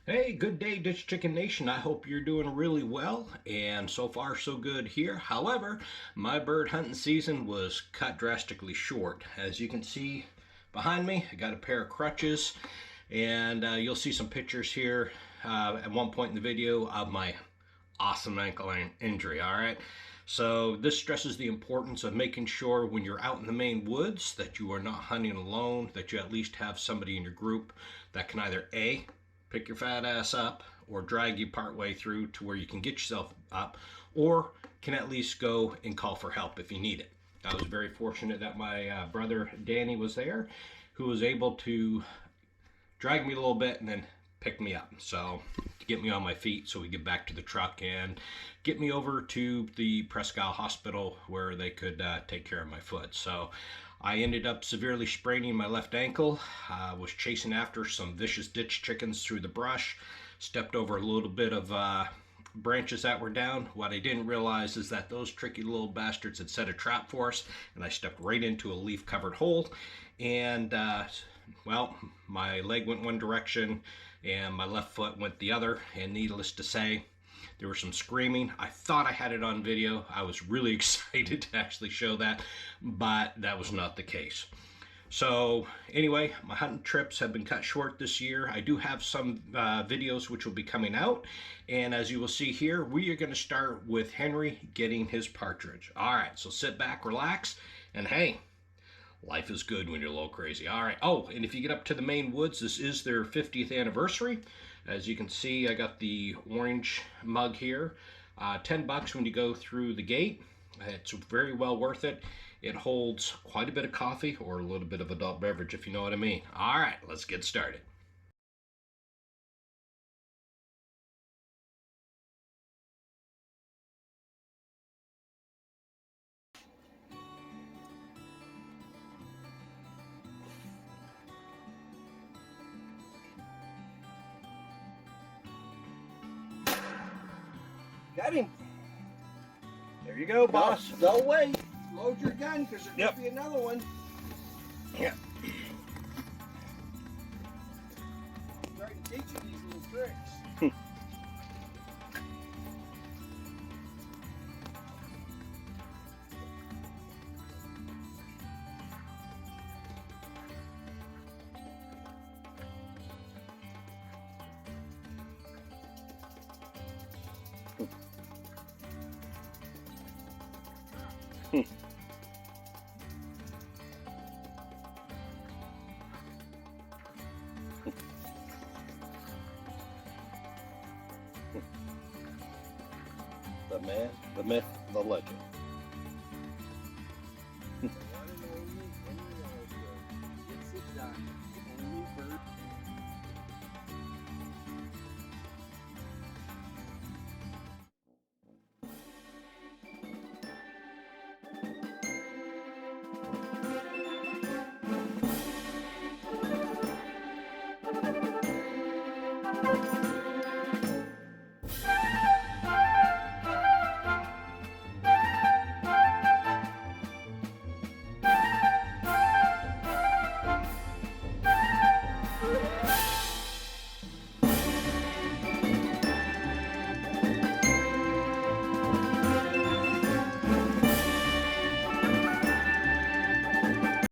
Hey, good day, Ditch Chicken Nation. I hope you're doing really well, and so far so good here. However, my bird hunting season was cut drastically short. As you can see behind me, I got a pair of crutches, and you'll see some pictures here at one point in the video of my awesome ankle injury. All right. So this stresses the importance of making sure when you're out in the Maine woods that you are not hunting alone, that you at least have somebody in your group that can either A, pick your fat ass up or drag you part way through to where you can get yourself up, or can at least go and call for help if you need it. I was very fortunate that my brother Danny was there, who was able to drag me a little bit and then pick me up. So to get me on my feet so we get back to the truck and get me over to the Presque Isle Hospital where they could take care of my foot. So I ended up severely spraining my left ankle. Was chasing after some vicious ditch chickens through the brush. Stepped over a little bit of branches that were down. What I didn't realize is that those tricky little bastards had set a trap for us, and I stepped right into a leaf covered hole. And well, my leg went one direction and my left foot went the other, and needless to say, there was some screaming. I thought I had it on video. I was really excited to actually show that, but that was not the case. So anyway, my hunting trips have been cut short this year. I do have some videos which will be coming out, and as you will see here, we are going to start with Henry getting his partridge. All right, so sit back, relax, and hey, life is good when you're a little crazy. All right. Oh, and if you get up to the Maine woods, this is their 50th anniversary. As you can see, I got the orange mug here. $10 when you go through the gate. It's very well worth it. It holds quite a bit of coffee or a little bit of adult beverage, if you know what I mean. All right, let's get started. Got him. There you go, boss. Go away. Load your gun because there's Yep. going to be another one. Yeah. Starting to teach you these little tricks. The man, the myth, the legend.